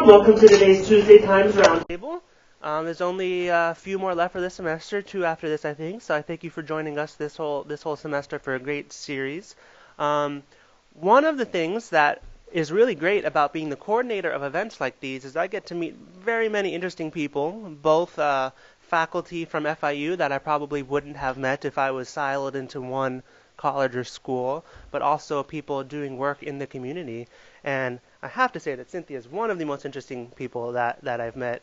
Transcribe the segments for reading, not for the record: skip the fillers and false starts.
everyone. Welcome to today's Tuesday Times Roundtable. There's only a few more left for this semester, 2 after this, I think. So I thank you for joining us this whole semester for a great series. One of the things that is really great about being the coordinator of events like these is I get to meet very many interesting people, both faculty from FIU that I probably wouldn't have met if I was siloed into one college or school, but also people doing work in the community. And I have to say that Cynthia is one of the most interesting people that I've met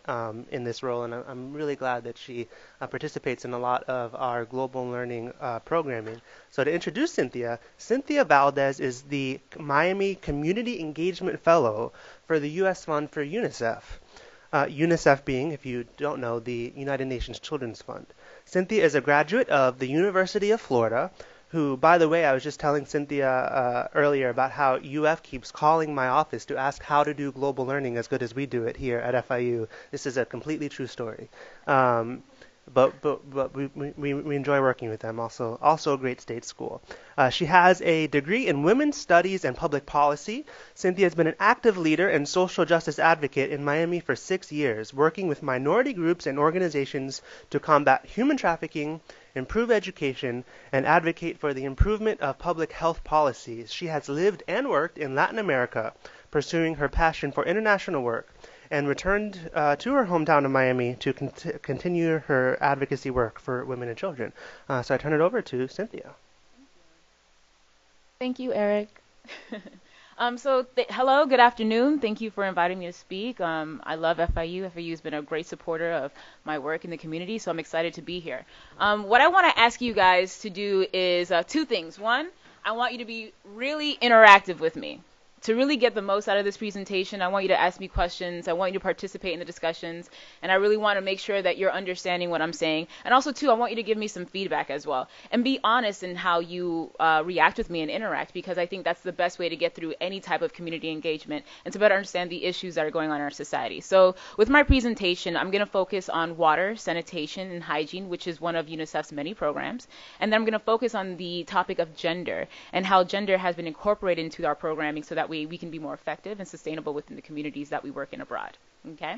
in this role, and I'm really glad that she participates in a lot of our global learning programming. So to introduce Cynthia, Cynthia Valdez is the Miami Community Engagement Fellow for the U.S. Fund for UNICEF. UNICEF being, if you don't know, the United Nations Children's Fund. Cynthia is a graduate of the University of Florida, who, by the way, I was just telling Cynthia earlier about how UF keeps calling my office to ask how to do global learning as good as we do it here at FIU. This is a completely true story. But we enjoy working with them. Also a great state school. She has a degree in women's studies and public policy. Cynthia has been an active leader and social justice advocate in Miami for 6 years, working with minority groups and organizations to combat human trafficking, improve education, and advocate for the improvement of public health policies. She has lived and worked in Latin America, pursuing her passion for international work, and returned to her hometown of Miami to continue her advocacy work for women and children. So I turn it over to Cynthia. Thank you, Eric. Hello, good afternoon. Thank you for inviting me to speak. I love FIU. FIU has been a great supporter of my work in the community, so I'm excited to be here. What I want to ask you guys to do is 2 things. One, I want you to be really interactive with me. To really get the most out of this presentation, I want you to ask me questions. I want you to participate in the discussions. And I really want to make sure that you're understanding what I'm saying. And also, too, I want you to give me some feedback as well. And be honest in how you react with me and interact, because I think that's the best way to get through any type of community engagement and to better understand the issues that are going on in our society. So with my presentation, I'm going to focus on water, sanitation, and hygiene, which is one of UNICEF's many programs. And then I'm going to focus on the topic of gender and how gender has been incorporated into our programming so that we can be more effective and sustainable within the communities that we work in abroad. Okay?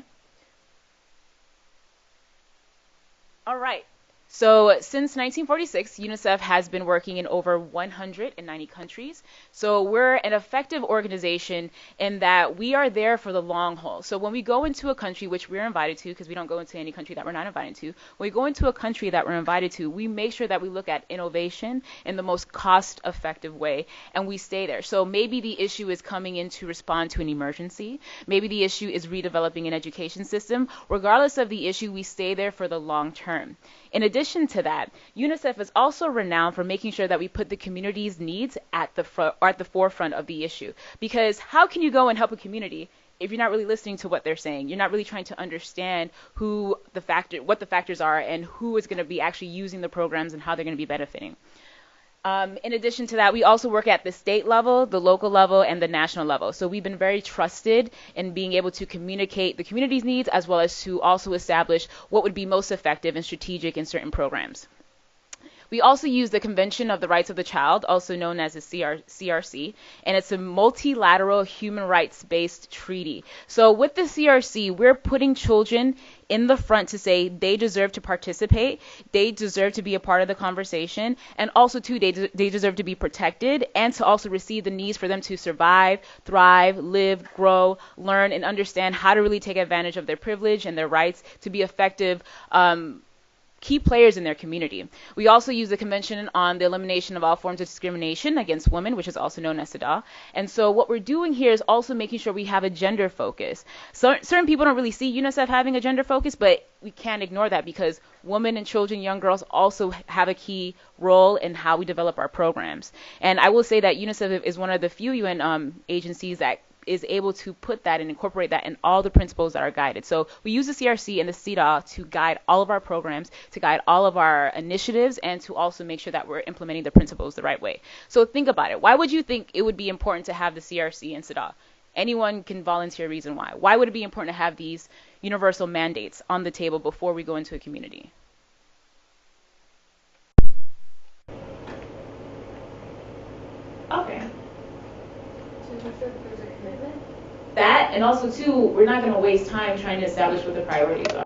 All right. So since 1946, UNICEF has been working in over 190 countries. So we're an effective organization in that we are there for the long haul. So when we go into a country, which we're invited to, because we don't go into any country that we're not invited to, when we go into a country that we're invited to, we make sure that we look at innovation in the most cost-effective way, and we stay there. So maybe the issue is coming in to respond to an emergency. Maybe the issue is redeveloping an education system. Regardless of the issue, we stay there for the long term. In addition to that, UNICEF is also renowned for making sure that we put the community's needs at the forefront of the issue. Because how can you go and help a community if you're not really listening to what they're saying? You're not really trying to understand what the factors are and who is going to be actually using the programs and how they're going to be benefiting. In addition to that, we also work at the state level, the local level, and the national level. So we've been very trusted in being able to communicate the community's needs as well as to also establish what would be most effective and strategic in certain programs. We also use the Convention of the Rights of the Child, also known as the CRC, and it's a multilateral human rights-based treaty. So with the CRC, we're putting children in the front to say they deserve to participate, they deserve to be a part of the conversation, and also, too, they deserve to be protected and to also receive the needs for them to survive, thrive, live, grow, learn, and understand how to really take advantage of their privilege and their rights to be effective key players in their community. We also use the Convention on the Elimination of All Forms of Discrimination Against Women, which is also known as CEDAW. And so what we're doing here is also making sure we have a gender focus. So certain people don't really see UNICEF having a gender focus, but we can't ignore that because women and children, young girls also have a key role in how we develop our programs. And I will say that UNICEF is one of the few UN agencies that is able to put that and incorporate that in all the principles that are guided. So we use the CRC and the CEDAW to guide all of our programs, to guide all of our initiatives, and to also make sure that we're implementing the principles the right way. So think about it. Why would you think it would be important to have the CRC and CEDAW? Anyone can volunteer a reason why. Why would it be important to have these universal mandates on the table before we go into a community? Okay. To ensure that there's a commitment that, and also too, we're not going to waste time trying to establish what the priorities are.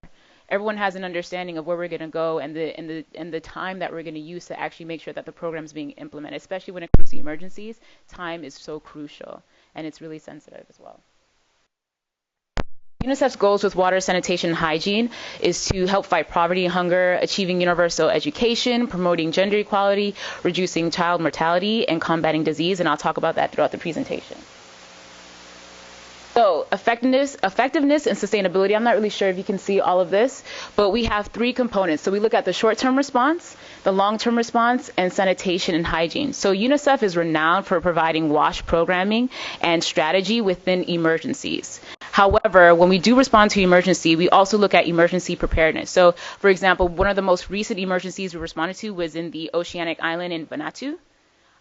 Everyone has an understanding of where we're going to go and the time that we're going to use to actually make sure that the program is being implemented, especially when it comes to emergencies. Time is so crucial, and it's really sensitive as well. UNICEF's goals with water, sanitation, and hygiene is to help fight poverty and hunger, achieving universal education, promoting gender equality, reducing child mortality, and combating disease, and I'll talk about that throughout the presentation. So effectiveness and sustainability, I'm not really sure if you can see all of this, but we have three components. So we look at the short-term response, the long-term response, and sanitation and hygiene. So UNICEF is renowned for providing WASH programming and strategy within emergencies. However, when we do respond to emergency, we also look at emergency preparedness. So, for example, one of the most recent emergencies we responded to was in the oceanic island in Vanuatu.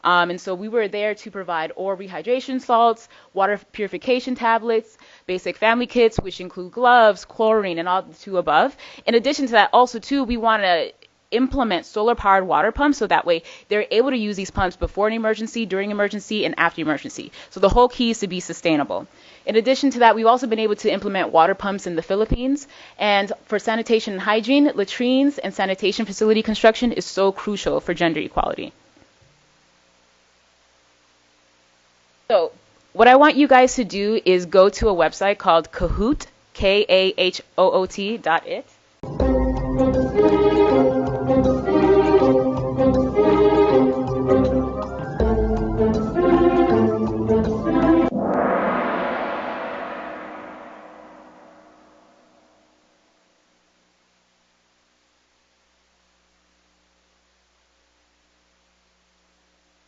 And so we were there to provide ore rehydration salts, water purification tablets, basic family kits, which include gloves, chlorine, and all the two above. In addition to that, also, too, we want to implement solar-powered water pumps so that way they're able to use these pumps before an emergency, during emergency, and after emergency. So the whole key is to be sustainable. In addition to that, we've also been able to implement water pumps in the Philippines. And for sanitation and hygiene, latrines and sanitation facility construction is so crucial for gender equality. So what I want you guys to do is go to a website called Kahoot, Kahoot.it.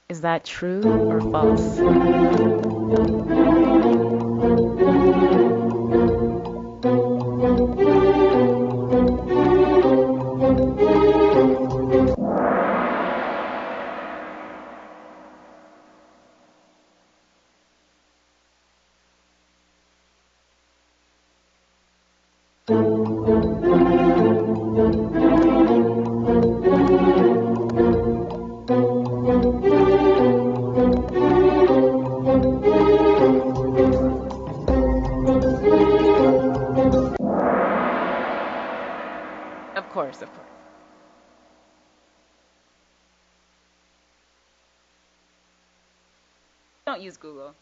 Is that true or false? Of course. Don't use Google.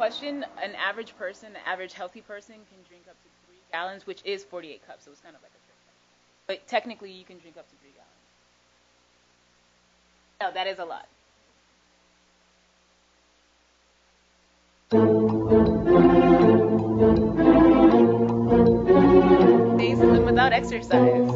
question, an average person, an average healthy person can drink up to 3 gallons, which is 48 cups. So it's kind of like a trick question. But technically, you can drink up to 3 gallons. No, that is a lot. Days to live without exercise.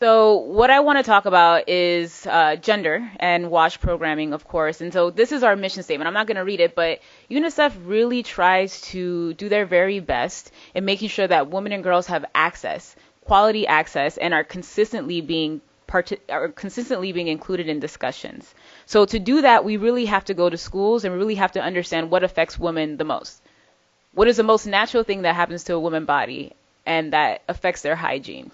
So what I want to talk about is gender and WASH programming, of course. And so this is our mission statement. I'm not going to read it, but UNICEF really tries to do their very best in making sure that women and girls have access, quality access, and are consistently being included in discussions. So to do that, we really have to go to schools and really have to understand what affects women the most. What is the most natural thing that happens to a woman's body and that affects their hygiene?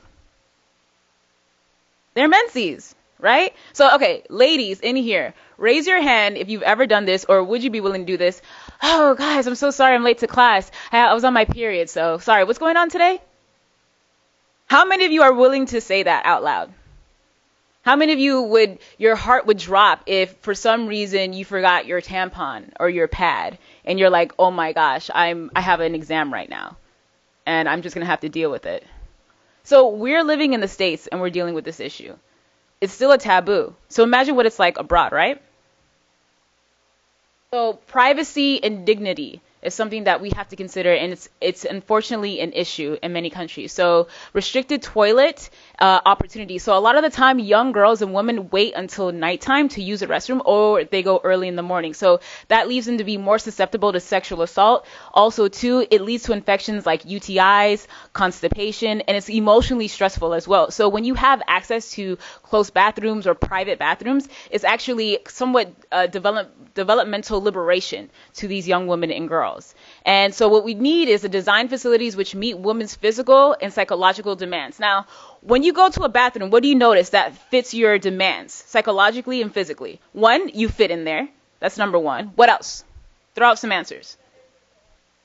Their menses, right? So, okay, ladies in here, raise your hand if you've ever done this, or would you be willing to do this? Oh, guys, I'm so sorry I'm late to class. I was on my period, so sorry. What's going on today? How many of you are willing to say that out loud? How many of you your heart would drop if for some reason you forgot your tampon or your pad and you're like, oh my gosh, I have an exam right now and I'm just going to have to deal with it. So we're living in the States and we're dealing with this issue. It's still a taboo. So imagine what it's like abroad, right? So privacy and dignity is something that we have to consider, and it's unfortunately an issue in many countries. So restricted toilet opportunities. So a lot of the time, young girls and women wait until nighttime to use the restroom, or they go early in the morning. So that leaves them to be more susceptible to sexual assault. Also, too, it leads to infections like UTIs, constipation, and it's emotionally stressful as well. So when you have access to close bathrooms or private bathrooms, it's actually somewhat developmental liberation to these young women and girls. And so what we need is to design facilities which meet women's physical and psychological demands. Now, when you go to a bathroom, what do you notice that fits your demands psychologically and physically? One, you fit in there. That's number one. What else? Throw out some answers.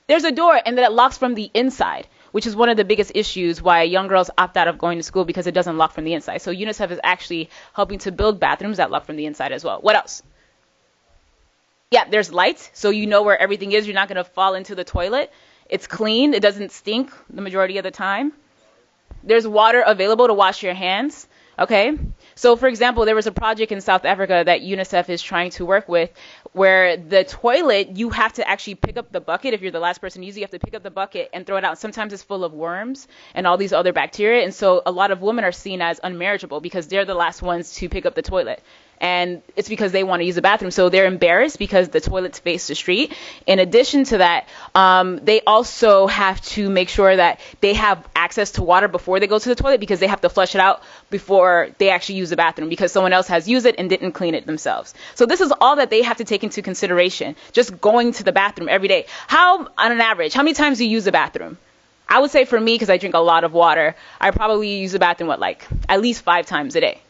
There's a door, and then it locks from the inside, which is one of the biggest issues why young girls opt out of going to school, because it doesn't lock from the inside. So UNICEF is actually helping to build bathrooms that lock from the inside as well. What else? Yeah, there's lights, so you know where everything is. You're not going to fall into the toilet. It's clean. It doesn't stink the majority of the time. There's water available to wash your hands. Okay, so for example, there was a project in South Africa that UNICEF is trying to work with where the toilet, you have to actually pick up the bucket. If you're the last person using it, you have to pick up the bucket and throw it out. Sometimes it's full of worms and all these other bacteria. And so a lot of women are seen as unmarriageable because they're the last ones to pick up the toilet. And it's because they want to use the bathroom. So they're embarrassed because the toilets face the street. In addition to that, they also have to make sure that they have access to water before they go to the toilet, because they have to flush it out before they actually use the bathroom, because someone else has used it and didn't clean it themselves. So this is all that they have to take into consideration, just going to the bathroom every day. How, on an average, how many times do you use the bathroom? I would say for me, because I drink a lot of water, I probably use the bathroom, at least 5 times a day.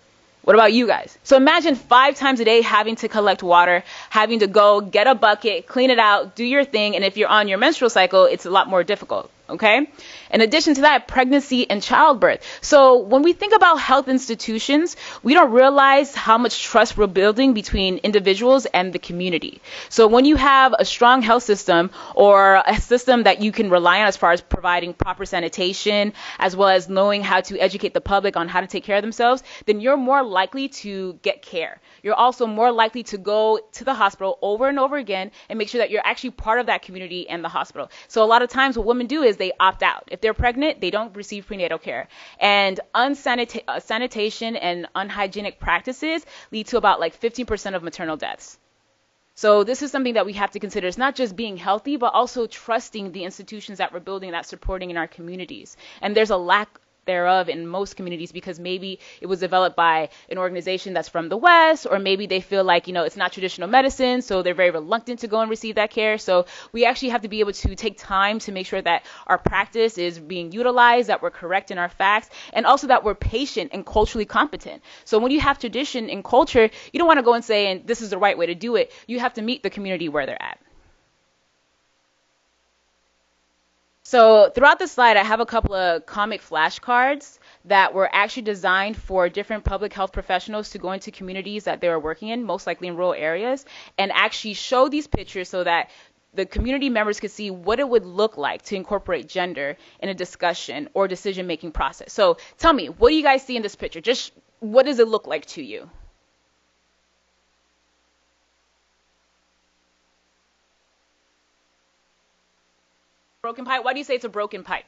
What about you guys? So imagine 5 times a day having to collect water, having to go get a bucket, clean it out, do your thing. And if you're on your menstrual cycle, it's a lot more difficult. Okay? In addition to that, pregnancy and childbirth. So when we think about health institutions, we don't realize how much trust we're building between individuals and the community. So when you have a strong health system, or a system that you can rely on as far as providing proper sanitation, as well as knowing how to educate the public on how to take care of themselves, then you're more likely to get care. You're also more likely to go to the hospital over and over again and make sure that you're actually part of that community and the hospital. So a lot of times what women do is they opt out. If they're pregnant, they don't receive prenatal care. And sanitation and unhygienic practices lead to about 15% of maternal deaths. So this is something that we have to consider. It's not just being healthy, but also trusting the institutions that we're building, that supporting in our communities. And there's a lack thereof in most communities, because maybe it was developed by an organization that's from the West, or maybe they feel like, it's not traditional medicine, so they're very reluctant to go and receive that care. So we actually have to be able to take time to make sure that our practice is being utilized, that we're correct in our facts, and also that we're patient and culturally competent. So when you have tradition and culture, you don't want to go and say, and this is the right way to do it. You have to meet the community where they're at. So throughout the slide, I have a couple of comic flashcards that were actually designed for different public health professionals to go into communities that they were working in, most likely in rural areas, and actually show these pictures so that the community members could see what it would look like to incorporate gender in a discussion or decision-making process. So tell me, what do you guys see in this picture? Just what does it look like to you? Broken pipe? Why do you say it's a broken pipe?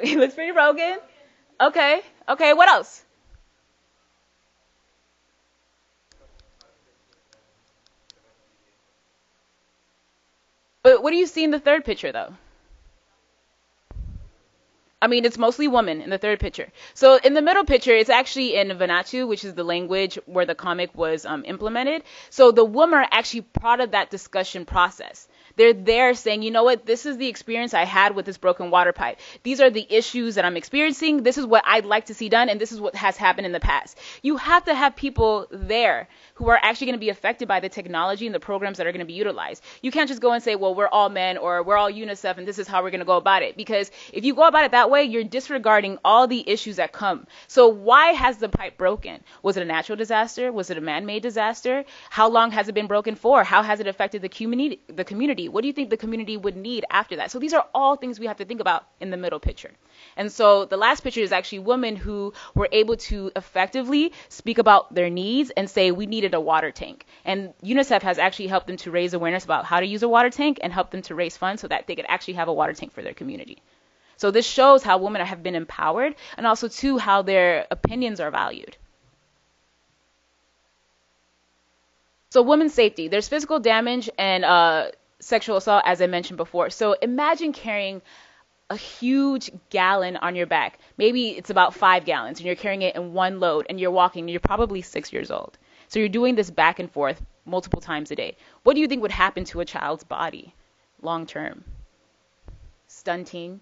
It looks pretty broken. Okay. Okay, what else? But what do you see in the third picture, though? I mean, it's mostly women in the third picture. So in the middle picture, it's actually in Vanuatu, which is the language where the comic was implemented. So the women are actually part of that discussion process. They're there saying, you know what, this is the experience I had with this broken water pipe. These are the issues that I'm experiencing. This is what I'd like to see done, and this is what has happened in the past. You have to have people there who are actually going to be affected by the technology and the programs that are going to be utilized. You can't just go and say, well, we're all men, or we're all UNICEF, and this is how we're going to go about it. Because if you go about it that way, you're disregarding all the issues that come. So why has the pipe broken? Was it a natural disaster? Was it a man-made disaster? How long has it been broken for? How has it affected the community? What do you think the community would need after that? So these are all things we have to think about in the middle picture. And so the last picture is actually women who were able to effectively speak about their needs and say we needed a water tank. And UNICEF has actually helped them to raise awareness about how to use a water tank and help them to raise funds so that they could actually have a water tank for their community. So this shows how women have been empowered, and also too how their opinions are valued. So women's safety. There's physical damage and sexual assault, as I mentioned before. So imagine carrying a huge gallon on your back. Maybe it's about 5 gallons, and you're carrying it in one load, and you're walking, and you're probably 6 years old. So you're doing this back and forth multiple times a day. What do you think would happen to a child's body long term? Stunting.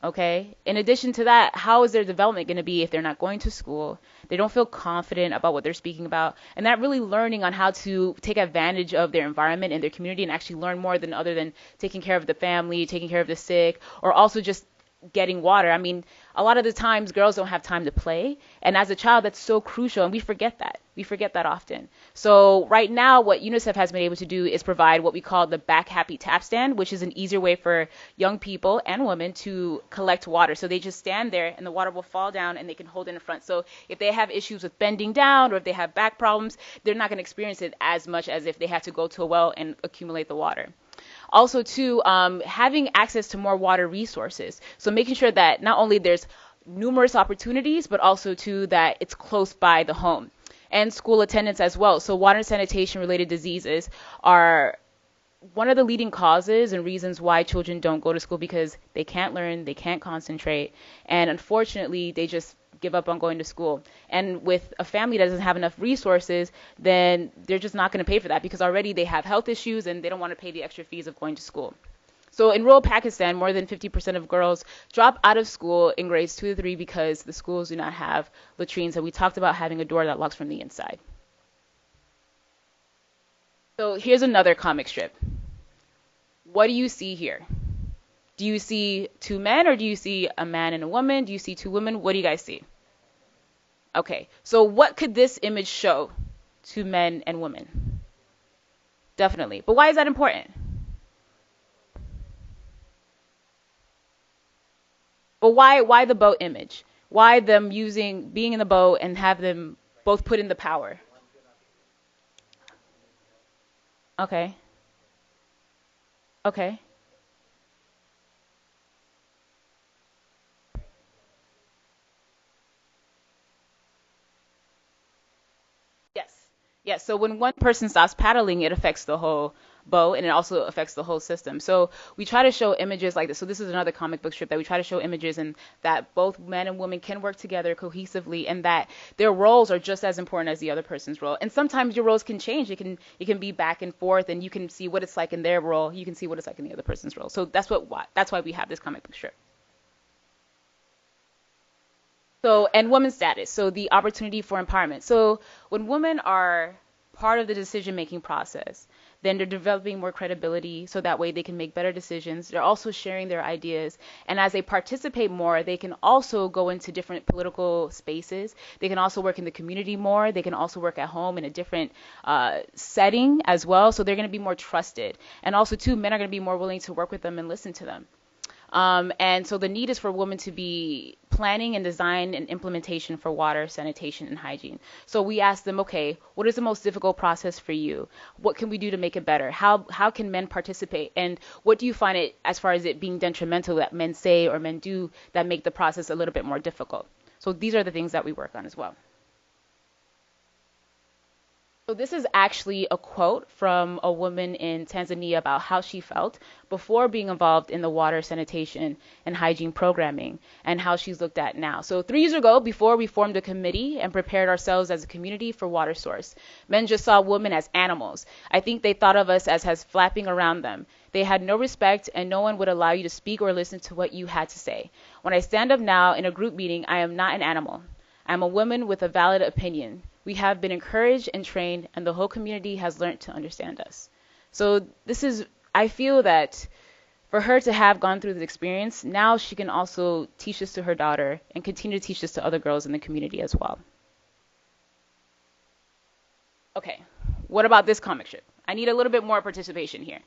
Okay. In addition to that, how is their development going to be if they're not going to school? They don't feel confident about what they're speaking about, and not really learning on how to take advantage of their environment and their community and actually learn more than other than taking care of the family, taking care of the sick, or also just getting water. I mean, a lot of the times girls don't have time to play, and as a child that's so crucial, and we forget that. We forget that often. So right now what UNICEF has been able to do is provide what we call the back happy tap stand, which is an easier way for young people and women to collect water. So they just stand there and the water will fall down and they can hold it in front. So if they have issues with bending down or if they have back problems, they're not going to experience it as much as if they have to go to a well and accumulate the water. Also, too, having access to more water resources. So making sure that not only there's numerous opportunities, but also too that it's close by the home. And school attendance as well. So water and sanitation related diseases are one of the leading causes and reasons why children don't go to school, because they can't learn, they can't concentrate, and unfortunately they just give up on going to school. And with a family that doesn't have enough resources, then they're just not going to pay for that, because already they have health issues and they don't want to pay the extra fees of going to school. So in rural Pakistan, more than 50% of girls drop out of school in grades 2 to 3 because the schools do not have latrines. And we talked about having a door that locks from the inside. So here's another comic strip. What do you see here? Do you see two men, or do you see a man and a woman? Do you see two women? What do you guys see? Okay, so what could this image show? Two men and women. Definitely. But why is that important? But why the boat image? Why them being in the boat and have them both put in the power? Okay. Okay. Yes. Yes. So when one person stops paddling, it affects the whole boat, and it also affects the whole system. So we try to show images like this. So this is another comic book strip that we try to show images, and that both men and women can work together cohesively, and that their roles are just as important as the other person's role. And sometimes your roles can change. It can be back and forth, and you can see what it's like in their role. You can see what it's like in the other person's role. So that's why we have this comic book strip. So, and women's status, so the opportunity for empowerment. So when women are part of the decision-making process, then they're developing more credibility, so that way they can make better decisions. They're also sharing their ideas. And as they participate more, they can also go into different political spaces. They can also work in the community more. They can also work at home in a different setting as well. So they're going to be more trusted. And also, too, men are going to be more willing to work with them and listen to them. And so the need is for women to be planning and design and implementation for water, sanitation, and hygiene. So we ask them, okay, what is the most difficult process for you? What can we do to make it better? How can men participate? And what do you find it, as far as it being detrimental, that men say or men do that make the process a little bit more difficult? So these are the things that we work on as well. So this is actually a quote from a woman in Tanzania about how she felt before being involved in the water, sanitation, and hygiene programming, and how she's looked at now. So 3 years ago, before we formed a committee and prepared ourselves as a community for water source, men just saw women as animals. I think they thought of us as flapping around them. They had no respect, and no one would allow you to speak or listen to what you had to say. When I stand up now in a group meeting, I am not an animal. I'm a woman with a valid opinion. We have been encouraged and trained, and the whole community has learned to understand us. So I feel that for her to have gone through this experience, now she can also teach this to her daughter and continue to teach this to other girls in the community as well. Okay, what about this comic strip? I need a little bit more participation here.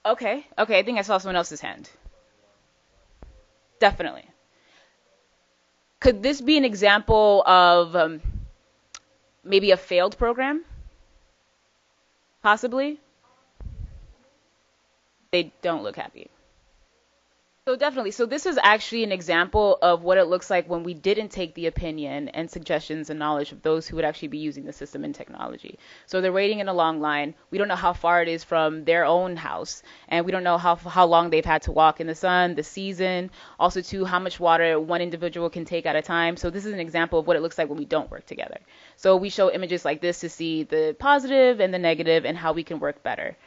Okay, I think I saw someone else's hand. Definitely. Could this be an example of maybe a failed program? Possibly. They don't look happy. So definitely. So this is actually an example of what it looks like when we didn't take the opinion and suggestions and knowledge of those who would actually be using the system and technology. So they're waiting in a long line. We don't know how far it is from their own house, and we don't know how long they've had to walk in the sun, the season, also too how much water one individual can take at a time. So this is an example of what it looks like when we don't work together. So we show images like this to see the positive and the negative and how we can work better.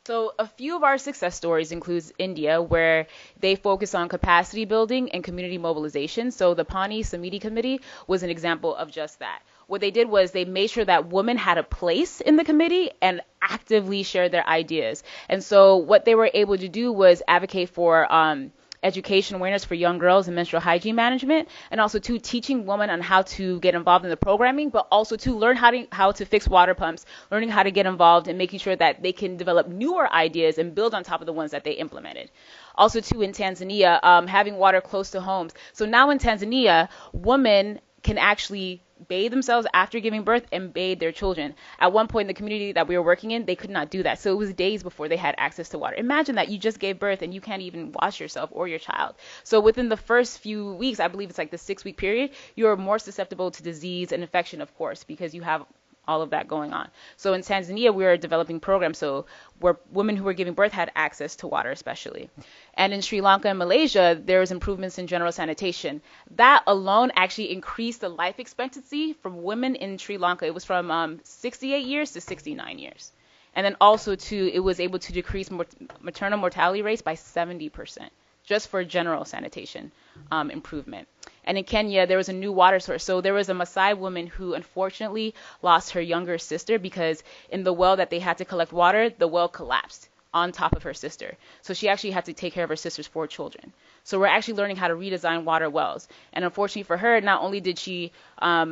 So a few of our success stories includes India, where they focus on capacity building and community mobilization. So the Pani Samiti Committee was an example of just that. What they did was they made sure that women had a place in the committee and actively shared their ideas. And so what they were able to do was advocate for education awareness for young girls and menstrual hygiene management, and also to teaching women on how to get involved in the programming, but also to learn how to fix water pumps, learning how to get involved and making sure that they can develop newer ideas and build on top of the ones that they implemented. Also too, in Tanzania, having water close to homes. So now in Tanzania, women can actually bathe themselves after giving birth and bathe their children. At one point in the community that we were working in, they could not do that. So it was days before they had access to water. Imagine that you just gave birth and you can't even wash yourself or your child. So within the first few weeks, I believe it's like the 6-week period, you're more susceptible to disease and infection, of course, because you have all of that going on. So in Tanzania, we are developing programs so where women who were giving birth had access to water, especially. And in Sri Lanka and Malaysia, there was improvements in general sanitation. That alone actually increased the life expectancy for women in Sri Lanka. It was from 68 years to 69 years. And then also, too, it was able to decrease maternal mortality rates by 70%, just for general sanitation improvement. And in Kenya, there was a new water source. So there was a Maasai woman who unfortunately lost her younger sister because in the well that they had to collect water, the well collapsed on top of her sister. So she actually had to take care of her sister's 4 children. So we're actually learning how to redesign water wells. And unfortunately for her, not only did she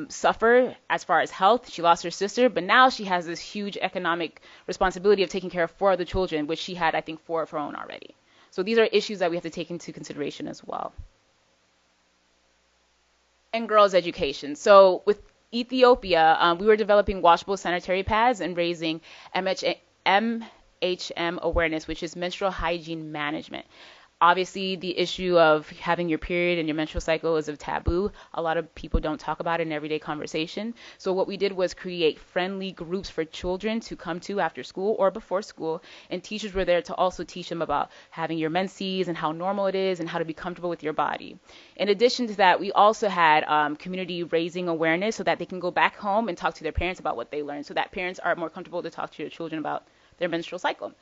suffer as far as health, she lost her sister, but now she has this huge economic responsibility of taking care of 4 other children, which she had, I think, 4 of her own already. So these are issues that we have to take into consideration as well. And girls' education. So with Ethiopia, we were developing washable sanitary pads and raising MHM awareness, which is menstrual hygiene management. Obviously, the issue of having your period and your menstrual cycle is a taboo. A lot of people don't talk about it in everyday conversation. So what we did was create friendly groups for children to come to after school or before school, and teachers were there to also teach them about having your menses and how normal it is and how to be comfortable with your body. In addition to that, we also had community raising awareness so that they can go back home and talk to their parents about what they learned, so that parents are more comfortable to talk to their children about their menstrual cycle.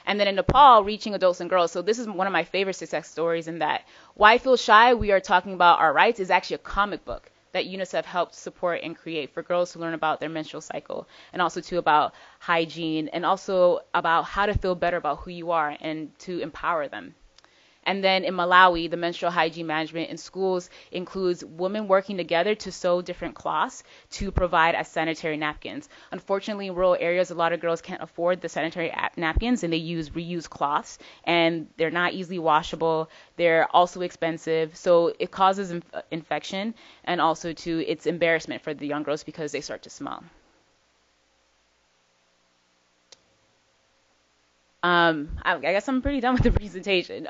And then in Nepal, reaching adults and girls. So this is one of my favorite success stories in that Why Feel Shy? We Are Talking About Our Rights is actually a comic book that UNICEF helped support and create for girls to learn about their menstrual cycle and also too about hygiene and also about how to feel better about who you are and to empower them. And then in Malawi, the menstrual hygiene management in schools includes women working together to sew different cloths to provide as sanitary napkins. Unfortunately, in rural areas, a lot of girls can't afford the sanitary napkins, and they use reused cloths, and they're not easily washable. They're also expensive, so it causes infection, and also, too, it's embarrassment for the young girls because they start to smell. I guess I'm pretty done with the presentation.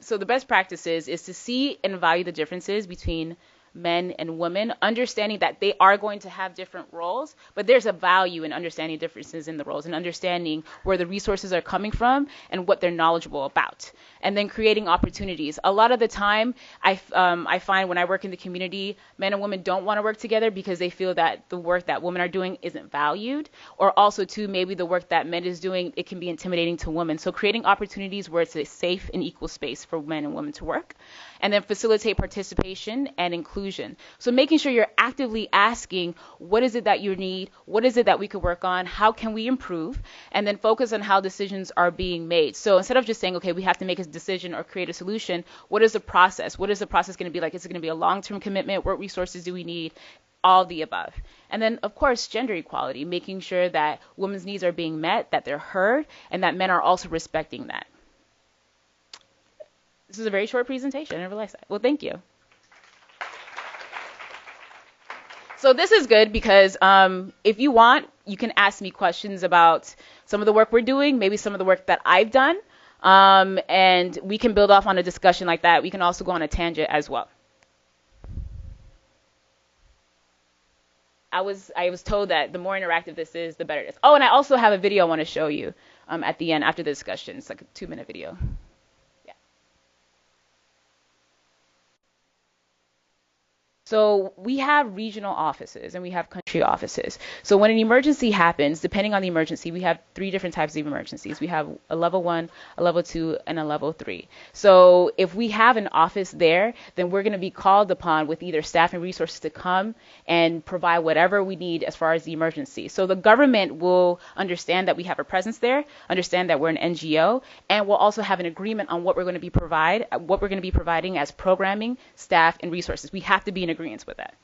So the best practices is to see and value the differences between men and women, understanding that they are going to have different roles, but there's a value in understanding differences in the roles and understanding where the resources are coming from and what they're knowledgeable about. And then creating opportunities. A lot of the time, I find when I work in the community, men and women don't want to work together because they feel that the work that women are doing isn't valued, or also too, maybe the work that men is doing, it can be intimidating to women. So creating opportunities where it's a safe and equal space for men and women to work. And then facilitate participation and inclusion. So making sure you're actively asking, what is it that you need? What is it that we could work on? How can we improve? And then focus on how decisions are being made. So instead of just saying, okay, we have to make a decision or create a solution, what is the process? What is the process going to be like? Is it going to be a long-term commitment? What resources do we need? All the above. And then, of course, gender equality, making sure that women's needs are being met, that they're heard, and that men are also respecting that. This is a very short presentation. I never realized that. Well, thank you. So this is good because if you want, you can ask me questions about some of the work we're doing, maybe some of the work that I've done, and we can build off on a discussion like that. We can also go on a tangent as well. I was told that the more interactive this is, the better it is. Oh, and I also have a video I want to show you at the end after the discussion. It's like a 2-minute video. So we have regional offices and we have country offices. So when an emergency happens, depending on the emergency, we have 3 different types of emergencies. We have a level 1, a level 2, and a level 3. So if we have an office there, then we're going to be called upon with either staff and resources to come and provide whatever we need as far as the emergency. So the government will understand that we have a presence there, understand that we're an NGO, and we'll also have an agreement on what we're going to be providing as programming, staff, and resources. We have to be in agreement with that.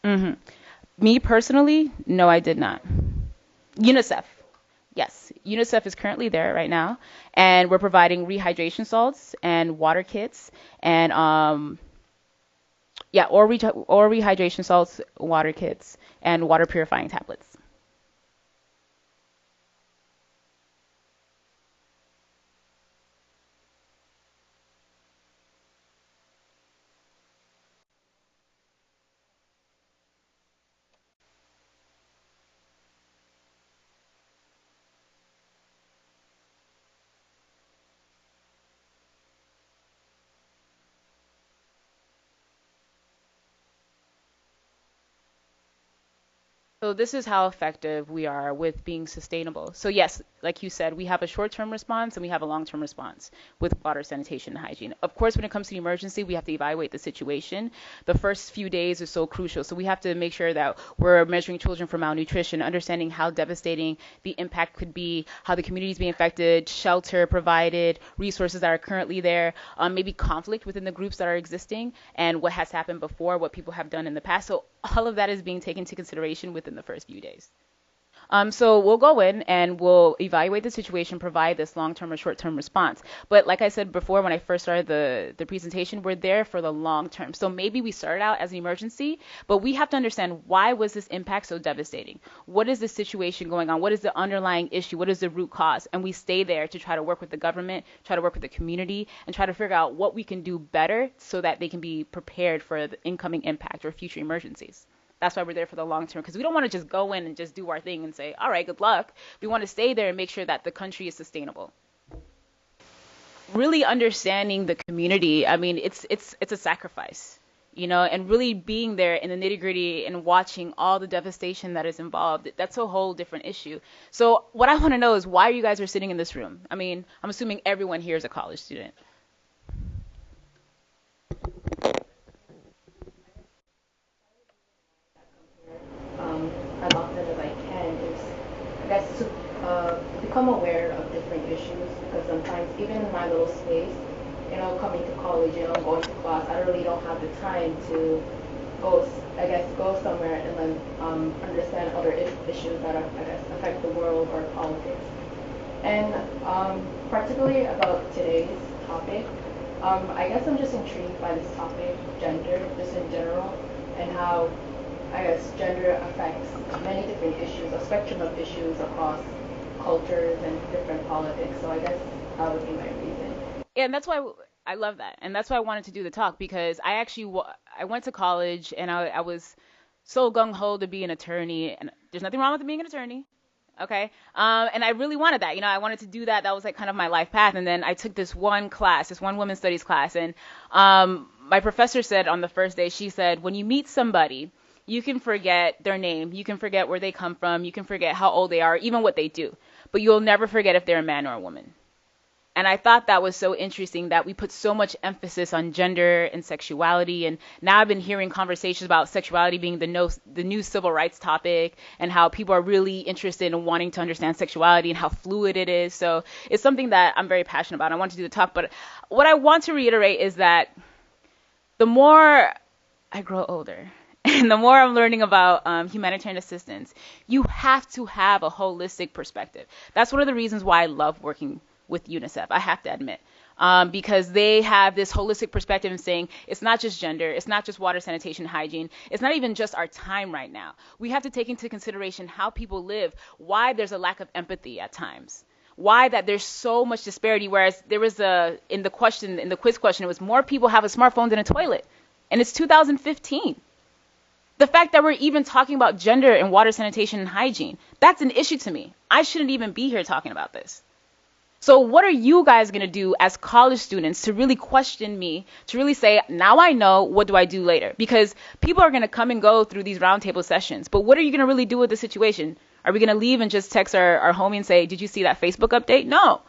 Mm-hmm. Me personally, no, I did not. UNICEF. Yes, UNICEF is currently there right now, and we're providing rehydration salts and water kits, and yeah, or rehydration salts, water kits, and water purifying tablets. So this is how effective we are with being sustainable. So yes, like you said, we have a short-term response and we have a long-term response with water, sanitation, and hygiene. Of course, when it comes to the emergency, we have to evaluate the situation. The first few days are so crucial. So we have to make sure that we're measuring children for malnutrition, understanding how devastating the impact could be, how the community is being affected, shelter provided, resources that are currently there, maybe conflict within the groups that are existing, and what has happened before, what people have done in the past. So all of that is being taken into consideration within the first few days. So we'll go in and we'll evaluate the situation, provide this long-term or short-term response. But like I said before, when I first started the presentation, we're there for the long term. So maybe we started out as an emergency, but we have to understand, why was this impact so devastating? What is the situation going on? What is the underlying issue? What is the root cause? And we stay there to try to work with the government, try to work with the community, and try to figure out what we can do better so that they can be prepared for the incoming impact or future emergencies. That's why we're there for the long term, because we don't want to just go in and just do our thing and say, all right, good luck. We want to stay there and make sure that the country is sustainable. Really understanding the community, I mean, it's a sacrifice, and really being there in the nitty gritty and watching all the devastation that is involved. That's a whole different issue. So what I want to know is, why you guys are sitting in this room. I mean, I'm assuming everyone here is a college student. As often as I can is, I guess, to become aware of different issues, because sometimes even in my little space, coming to college, going to class, I really don't have the time to go somewhere and then understand other issues that I guess affect the world or politics. And particularly about today's topic, I guess I'm just intrigued by this topic, gender, just in general, and how I guess gender affects many different issues, a spectrum of issues across cultures and different politics. So I guess that would be my reason. Yeah, and that's why I love that. And that's why I wanted to do the talk, because I actually I went to college and I was so gung-ho to be an attorney, and there's nothing wrong with being an attorney. Okay. And I really wanted that. I wanted to do that. That was like kind of my life path. And then I took this one class, this one women's studies class. And my professor said on the first day, she said, when you meet somebody, you can forget their name, you can forget where they come from, you can forget how old they are, even what they do, but you'll never forget if they're a man or a woman. And I thought that was so interesting, that we put so much emphasis on gender and sexuality. And now I've been hearing conversations about sexuality being the new civil rights topic, and how people are really interested in wanting to understand sexuality and how fluid it is. So it's something that I'm very passionate about. I want to do the talk, but what I want to reiterate is that the more I grow older, and the more I'm learning about humanitarian assistance, you have to have a holistic perspective. That's one of the reasons why I love working with UNICEF, I have to admit, because they have this holistic perspective in saying it's not just gender, it's not just water, sanitation, hygiene, it's not even just our time right now. We have to take into consideration how people live, why there's a lack of empathy at times, why that there's so much disparity. Whereas there was in the quiz question, it was more people have a smartphone than a toilet, and it's 2015. The fact that we're even talking about gender and water, sanitation, and hygiene, that's an issue to me. I shouldn't even be here talking about this. So what are you guys going to do as college students to really question me, to really say, now I know, what do I do later? Because people are going to come and go through these roundtable sessions, but what are you going to really do with the situation? Are we going to leave and just text our homie and say, did you see that Facebook update? No.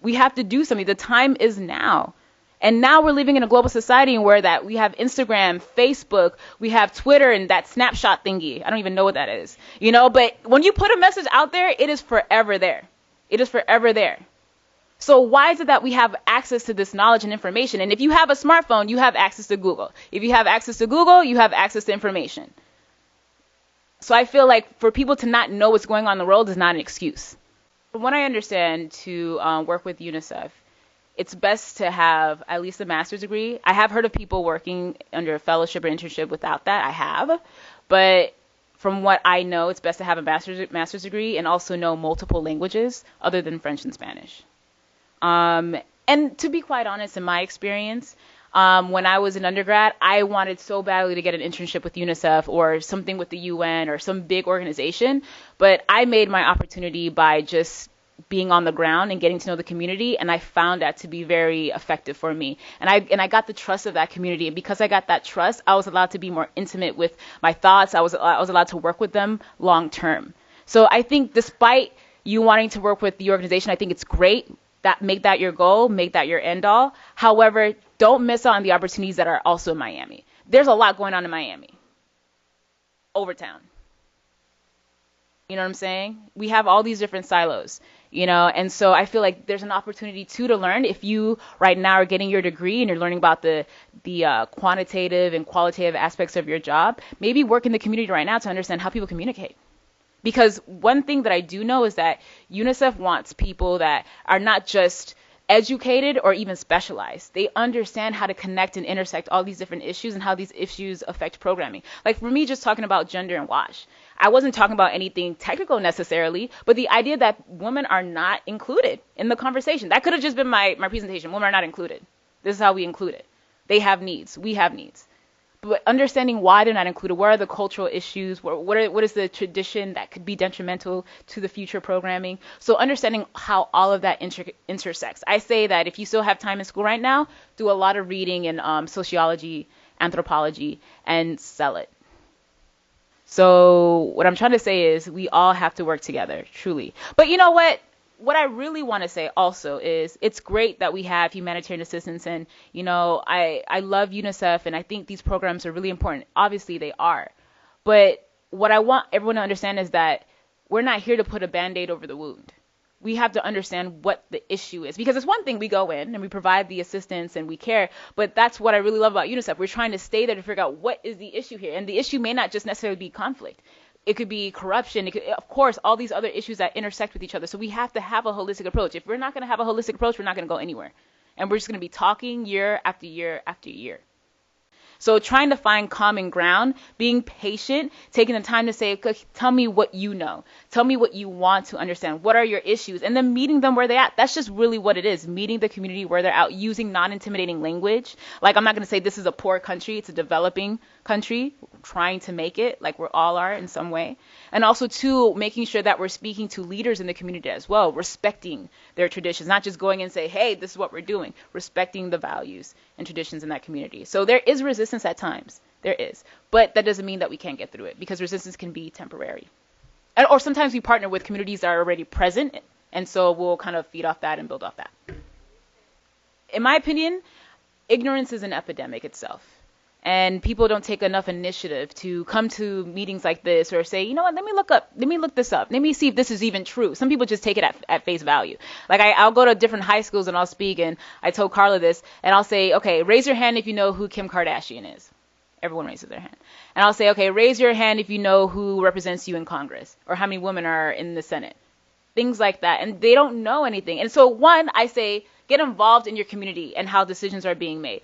We have to do something. The time is now. And now we're living in a global society where that we have Instagram, Facebook, we have Twitter, and that snapshot thingy. I don't even know what that is, but when you put a message out there, it is forever there. It is forever there. So why is it that we have access to this knowledge and information? And if you have a smartphone, you have access to Google. If you have access to Google, you have access to information. So I feel like for people to not know what's going on in the world is not an excuse. From what I understand, to work with UNICEF, it's best to have at least a master's degree. I have heard of people working under a fellowship or internship without that. I have. But from what I know, it's best to have a master's degree and also know multiple languages other than French and Spanish. And to be quite honest, in my experience, when I was an undergrad, I wanted so badly to get an internship with UNICEF or something with the UN or some big organization, but I made my opportunity by just being on the ground and getting to know the community, and I found that to be very effective for me. And I got the trust of that community, and because I got that trust, I was allowed to be more intimate with my thoughts. I was allowed to work with them long term. So I think despite you wanting to work with the organization, I think it's great. That make that your goal, make that your end all. However, don't miss out on the opportunities that are also in Miami. There's a lot going on in Miami. Overtown. You know what I'm saying? We have all these different silos, and so I feel like there's an opportunity to learn. If you right now are getting your degree and you're learning about the quantitative and qualitative aspects of your job, maybe work in the community right now to understand how people communicate. Because one thing that I do know is that UNICEF wants people that are not just educated or even specialized. They understand how to connect and intersect all these different issues and how these issues affect programming. Like for me, just talking about gender and WASH, I wasn't talking about anything technical necessarily, but the idea that women are not included in the conversation. That could have just been my presentation. Women are not included. This is how we include it. They have needs. We have needs. But understanding why they're not included, what are the cultural issues, what is the tradition that could be detrimental to the future programming. So understanding how all of that intersects. I say that if you still have time in school right now, do a lot of reading in sociology, anthropology, and sell it. So what I'm trying to say is we all have to work together, truly. But you know what? What I really want to say also is it's great that we have humanitarian assistance, and I love UNICEF, and I think these programs are really important. Obviously they are. But what I want everyone to understand is that we're not here to put a Band-Aid over the wound. We have to understand what the issue is, because it's one thing we go in and we provide the assistance and we care, but that's what I really love about UNICEF. We're trying to stay there to figure out what is the issue here, and the issue may not just necessarily be conflict. It could be corruption. It could, of course, all these other issues that intersect with each other. So we have to have a holistic approach. If we're not going to have a holistic approach, we're not going to go anywhere. And we're just going to be talking year after year after year. So trying to find common ground, being patient, taking the time to say, okay, tell me what you know. Tell me what you want to understand. What are your issues? And then meeting them where they're at. That's just really what it is. Meeting the community where they're at, using non-intimidating language. Like, I'm not going to say this is a poor country. It's a developing country, trying to make it, like we all are in some way. And also, too, making sure that we're speaking to leaders in the community as well, respecting their traditions, not just going and say, hey, this is what we're doing, respecting the values and traditions in that community. So there is resistance at times. There is. But that doesn't mean that we can't get through it, because resistance can be temporary. Or sometimes we partner with communities that are already present, and so we'll kind of feed off that and build off that. In my opinion, ignorance is an epidemic itself. And people don't take enough initiative to come to meetings like this or say, you know what, let me look this up. Let me see if this is even true. Some people just take it at face value. Like I'll go to different high schools and I'll speak, and I told Carla this, and I'll say, okay, raise your hand if you know who Kim Kardashian is. Everyone raises their hand. And I'll say, okay, raise your hand if you know who represents you in Congress, or how many women are in the Senate. Things like that. And they don't know anything. And so I say, get involved in your community and how decisions are being made.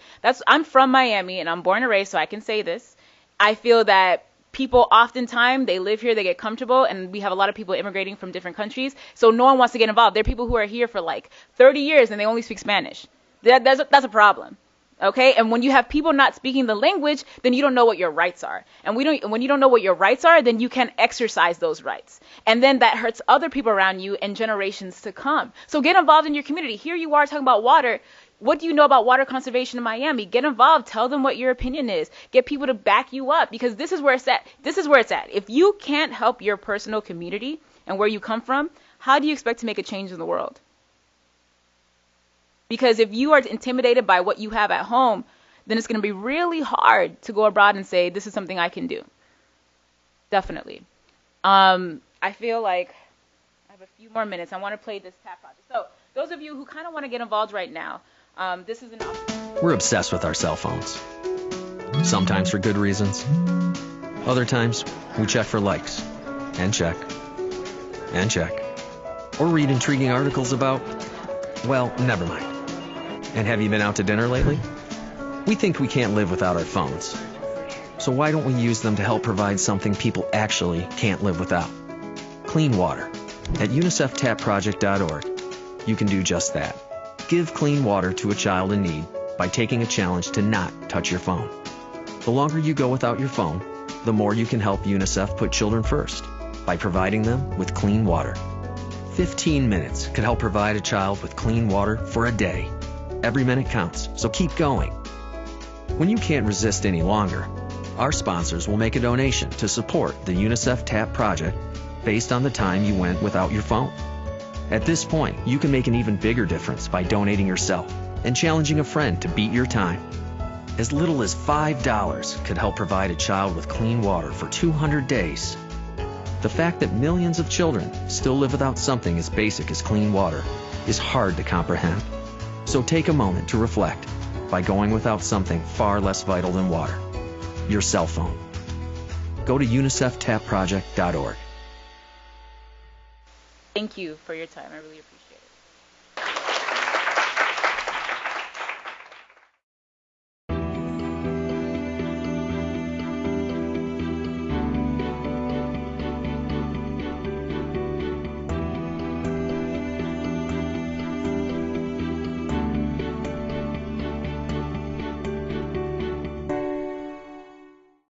I'm from Miami, and I'm born and raised, so I can say this. I feel that people oftentimes, they live here, they get comfortable, and we have a lot of people immigrating from different countries, so no one wants to get involved. There are people who are here for like 30 years and they only speak Spanish. That's a problem. Okay, and when you have people not speaking the language, then you don't know what your rights are. And when you don't know what your rights are, then you can't exercise those rights. And then that hurts other people around you and generations to come. So get involved in your community. Here you are talking about water. What do you know about water conservation in Miami? Get involved. Tell them what your opinion is. Get people to back you up, because this is where it's at. This is where it's at. If you can't help your personal community and where you come from, how do you expect to make a change in the world? Because if you are intimidated by what you have at home, then it's going to be really hard to go abroad and say, this is something I can do. Definitely. I feel like I have a few more minutes. I want to play this tap project. So those of you who kind of want to get involved right now, this is an option. We're obsessed with our cell phones. Sometimes for good reasons, Other times, we check for likes, and check, and check. Or read intriguing articles about, well, never mind. And have you been out to dinner lately? We think we can't live without our phones. So why don't we use them to help provide something people actually can't live without? Clean water. At UNICEFTapProject.org, you can do just that. Give clean water to a child in need by taking a challenge to not touch your phone. The longer you go without your phone, the more you can help UNICEF put children first by providing them with clean water. 15 minutes could help provide a child with clean water for a day. Every minute counts, so keep going. When you can't resist any longer, our sponsors will make a donation to support the UNICEF TAP project based on the time you went without your phone. At this point, you can make an even bigger difference by donating yourself and challenging a friend to beat your time. As little as $5 could help provide a child with clean water for 200 days. The fact that millions of children still live without something as basic as clean water is hard to comprehend. So take a moment to reflect by going without something far less vital than water, your cell phone. Go to UNICEFTapProject.org. Thank you for your time. I really appreciate it.